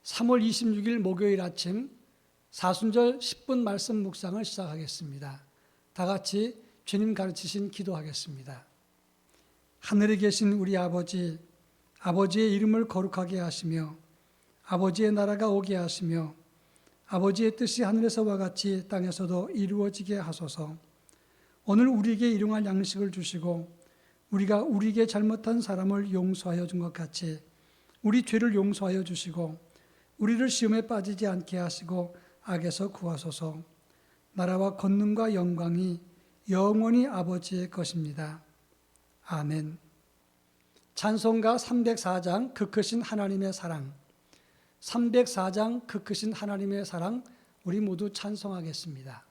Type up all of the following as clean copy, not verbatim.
3월 26일 목요일 아침 사순절 10분 말씀 묵상을 시작하겠습니다. 다 같이 주님 가르치신 기도하겠습니다. 하늘에 계신 우리 아버지, 아버지의 이름을 거룩하게 하시며 아버지의 나라가 오게 하시며 아버지의 뜻이 하늘에서와 같이 땅에서도 이루어지게 하소서. 오늘 우리에게 일용할 양식을 주시고 우리가 우리에게 잘못한 사람을 용서하여 준 것 같이 우리 죄를 용서하여 주시고 우리를 시험에 빠지지 않게 하시고 악에서 구하소서. 나라와 권능과 영광이 영원히 아버지의 것입니다. 아멘. 찬송가 304장 그 크신 하나님의 사랑, 304장 그 크신 하나님의 사랑, 우리 모두 찬송하겠습니다.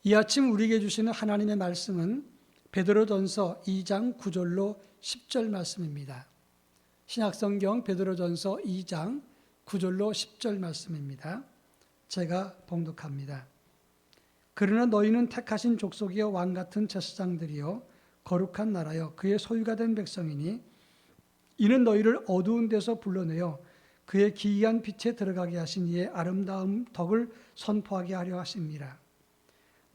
이 아침 우리에게 주시는 하나님의 말씀은 베드로전서 2장 9절로 10절 말씀입니다. 신약성경 베드로전서 2장 9절로 10절 말씀입니다. 제가 봉독합니다. 그러나 너희는 택하신 족속이여 왕같은 제사장들이여 거룩한 나라여 그의 소유가 된 백성이니 이는 너희를 어두운 데서 불러내어 그의 기이한 빛에 들어가게 하신 이의 아름다운 덕을 선포하게 하려 하심이라.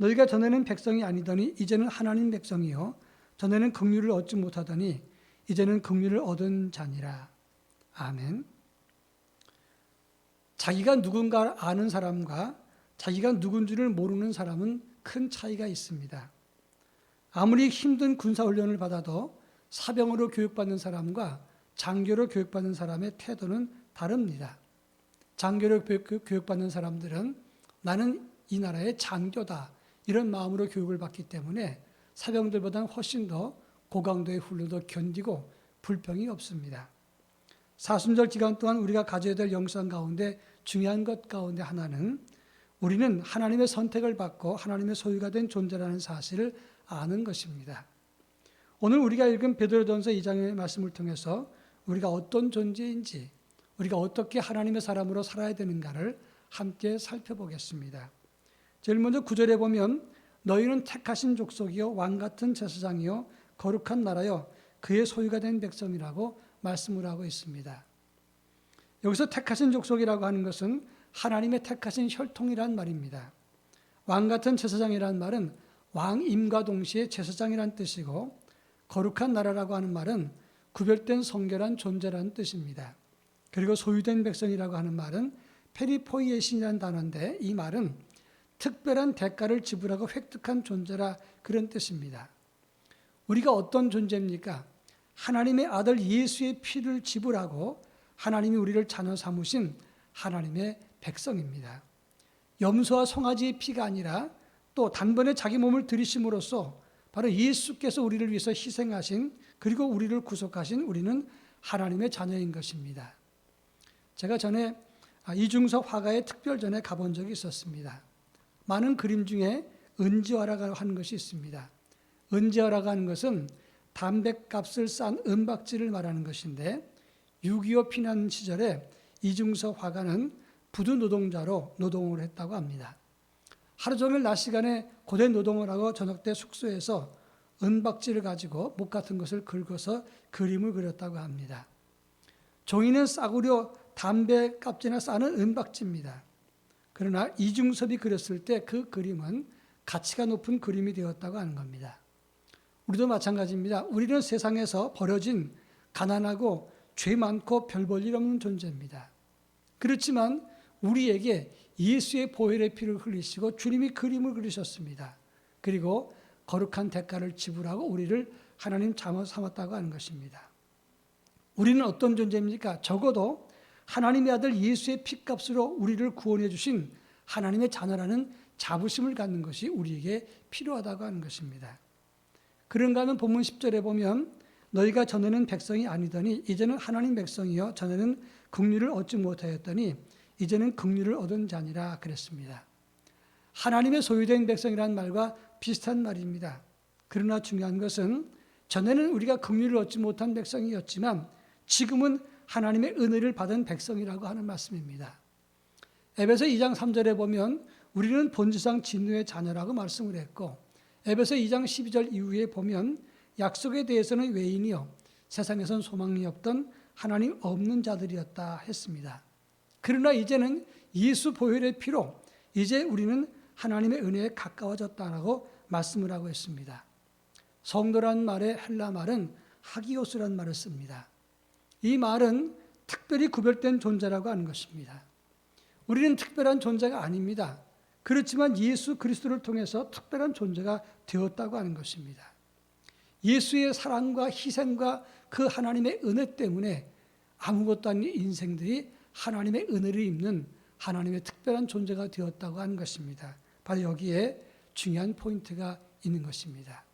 너희가 전에는 백성이 아니더니 이제는 하나님 백성이요 전에는 긍휼을 얻지 못하더니 이제는 긍휼을 얻은 자니라. 아멘. 자기가 누군가 아는 사람과 자기가 누군지를 모르는 사람은 큰 차이가 있습니다. 아무리 힘든 군사훈련을 받아도 사병으로 교육받는 사람과 장교로 교육받는 사람의 태도는 다릅니다. 장교를 교육받는 사람들은 나는 이 나라의 장교다 이런 마음으로 교육을 받기 때문에 사병들보다는 훨씬 더 고강도의 훈련도 견디고 불평이 없습니다. 사순절 기간 동안 우리가 가져야 될 영상 가운데 중요한 것 가운데 하나는 우리는 하나님의 선택을 받고 하나님의 소유가 된 존재라는 사실을 아는 것입니다. 오늘 우리가 읽은 베드로전서 2장의 말씀을 통해서 우리가 어떤 존재인지, 우리가 어떻게 하나님의 사람으로 살아야 되는가를 함께 살펴보겠습니다. 제일 먼저 9절에 보면 너희는 택하신 족속이요 왕 같은 제사장이요 거룩한 나라요 그의 소유가 된 백성이라고 말씀을 하고 있습니다. 여기서 택하신 족속이라고 하는 것은 하나님의 택하신 혈통이란 말입니다. 왕 같은 제사장이란 말은 왕임과 동시에 제사장이란 뜻이고 거룩한 나라라고 하는 말은 구별된 성결한 존재라는 뜻입니다. 그리고 소유된 백성이라고 하는 말은 페리포이에신이라는 단어인데 이 말은 특별한 대가를 지불하고 획득한 존재라 그런 뜻입니다. 우리가 어떤 존재입니까? 하나님의 아들 예수의 피를 지불하고 하나님이 우리를 자녀 삼으신 하나님의 백성입니다. 염소와 송아지의 피가 아니라 또 단번에 자기 몸을 들이심으로써 바로 예수께서 우리를 위해서 희생하신 그리고 우리를 구속하신 우리는 하나님의 자녀인 것입니다. 제가 전에 이중섭 화가의 특별전에 가본 적이 있었습니다. 많은 그림 중에 은지화라고 하는 것이 있습니다. 은지화라고 하는 것은 담뱃값을 싼 은박지를 말하는 것인데 6.25 피난 시절에 이중섭 화가는 부두 노동자로 노동을 했다고 합니다. 하루 종일 낮 시간에 고된 노동을 하고 저녁 때 숙소에서 은박지를 가지고 목 같은 것을 긁어서 그림을 그렸다고 합니다. 종이는 싸구려 담배값이나 싸는 은박지입니다. 그러나 이중섭이 그렸을 때 그 그림은 가치가 높은 그림이 되었다고 하는 겁니다. 우리도 마찬가지입니다. 우리는 세상에서 버려진 가난하고 죄 많고 별 볼 일 없는 존재입니다. 그렇지만 우리에게 예수의 보혈의 피를 흘리시고 주님이 그림을 그리셨습니다. 그리고 거룩한 대가를 지불하고 우리를 하나님 자녀 삼았다고 하는 것입니다. 우리는 어떤 존재입니까? 적어도 하나님의 아들 예수의 피값으로 우리를 구원해 주신 하나님의 자녀라는 자부심을 갖는 것이 우리에게 필요하다고 하는 것입니다. 그런가 하면 본문 10절에 보면 너희가 전에는 백성이 아니더니 이제는 하나님 백성이요 전에는 긍휼을 얻지 못하였더니 이제는 긍휼을 얻은 자니라 그랬습니다. 하나님의 소유된 백성이라는 말과 비슷한 말입니다. 그러나 중요한 것은 전에는 우리가 긍휼을 얻지 못한 백성이었지만 지금은 하나님의 은혜를 받은 백성이라고 하는 말씀입니다. 에베소 2장 3절에 보면 우리는 본질상 진노의 자녀라고 말씀을 했고 에베소 2장 12절 이후에 보면 약속에 대해서는 외인이요 세상에선 소망이 없던 하나님 없는 자들이었다 했습니다. 그러나 이제는 예수 보혈의 피로 이제 우리는 하나님의 은혜에 가까워졌다라고 말씀을 하고 있습니다. 성도란 말의 헬라 말은 하기오스라는 말을 씁니다. 이 말은 특별히 구별된 존재라고 하는 것입니다. 우리는 특별한 존재가 아닙니다. 그렇지만 예수 그리스도를 통해서 특별한 존재가 되었다고 하는 것입니다. 예수의 사랑과 희생과 그 하나님의 은혜 때문에 아무것도 아닌 인생들이 하나님의 은혜를 입는 하나님의 특별한 존재가 되었다고 하는 것입니다. 바로 여기에 중요한 포인트가 있는 것입니다.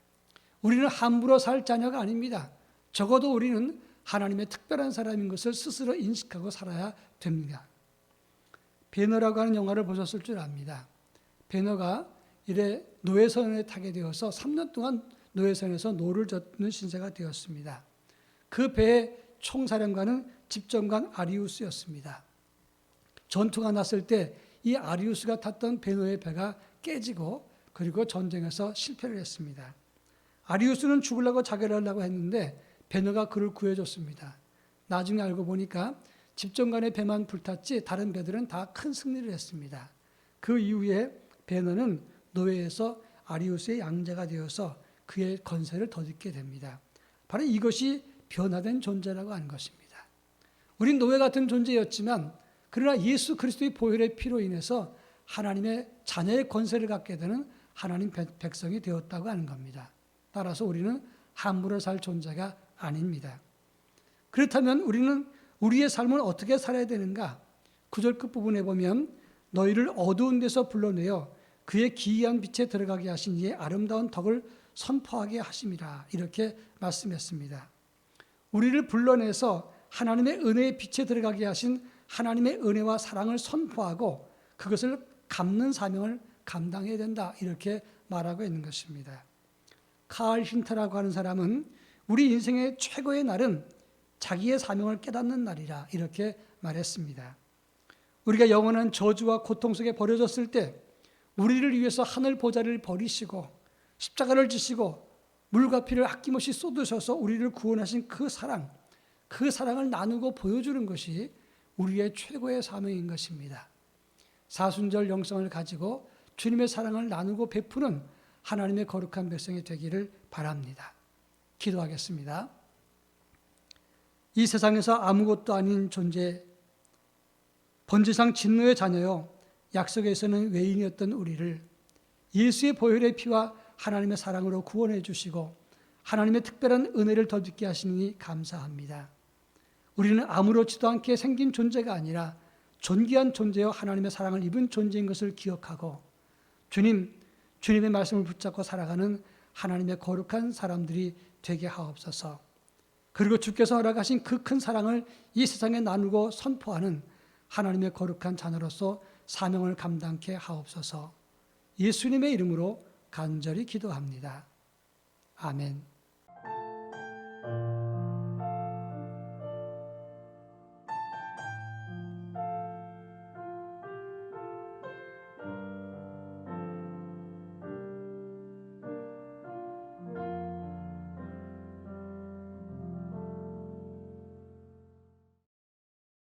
우리는 함부로 살 자녀가 아닙니다. 적어도 우리는 하나님의 특별한 사람인 것을 스스로 인식하고 살아야 됩니다. 배너라고 하는 영화를 보셨을 줄 압니다. 배너가 이래 노예선에 타게 되어서 3년 동안 노예선에서 노를 젓는 신세가 되었습니다. 그 배의 총사령관은 집정관 아리우스였습니다. 전투가 났을 때 이 아리우스가 탔던 배너의 배가 깨지고 그리고 전쟁에서 실패를 했습니다. 아리우스는 죽으려고 자결하려고 했는데 배너가 그를 구해줬습니다. 나중에 알고 보니까 집정관의 배만 불탔지 다른 배들은 다 큰 승리를 했습니다. 그 이후에 배너는 노예에서 아리우스의 양자가 되어서 그의 건세를 덧입게 됩니다. 바로 이것이 변화된 존재라고 하는 것입니다. 우린 노예 같은 존재였지만 그러나 예수 그리스도의 보혈의 피로 인해서 하나님의 자녀의 권세를 갖게 되는 하나님 백성이 되었다고 하는 겁니다. 따라서 우리는 함부로 살 존재가 아닙니다. 그렇다면 우리는 우리의 삶은 어떻게 살아야 되는가? 9절 끝부분에 보면 너희를 어두운 데서 불러내어 그의 기이한 빛에 들어가게 하신 이의 아름다운 덕을 선포하게 하심이라 이렇게 말씀했습니다. 우리를 불러내서 하나님의 은혜의 빛에 들어가게 하신 하나님의 은혜와 사랑을 선포하고 그것을 갚는 사명을 감당해야 된다 이렇게 말하고 있는 것입니다. 칼 힌터라고 하는 사람은 우리 인생의 최고의 날은 자기의 사명을 깨닫는 날이라 이렇게 말했습니다. 우리가 영원한 저주와 고통 속에 버려졌을 때 우리를 위해서 하늘 보좌를 버리시고 십자가를 지시고 물과 피를 아낌없이 쏟으셔서 우리를 구원하신 그 사랑을 나누고 보여주는 것이 우리의 최고의 사명인 것입니다. 사순절 영성을 가지고 주님의 사랑을 나누고 베푸는 하나님의 거룩한 백성이 되기를 바랍니다. 기도하겠습니다. 이 세상에서 아무것도 아닌 존재, 번제상 진노의 자녀요 약속에서는 외인이었던 우리를 예수의 보혈의 피와 하나님의 사랑으로 구원해 주시고 하나님의 특별한 은혜를 덧입게 하시니 감사합니다. 우리는 아무렇지도 않게 생긴 존재가 아니라 존귀한 존재요 하나님의 사랑을 입은 존재인 것을 기억하고 주님의 말씀을 붙잡고 살아가는 하나님의 거룩한 사람들이 되게 하옵소서. 그리고 주께서 허락하신 그 큰 사랑을 이 세상에 나누고 선포하는 하나님의 거룩한 자녀로서 사명을 감당케 하옵소서. 예수님의 이름으로 간절히 기도합니다. 아멘.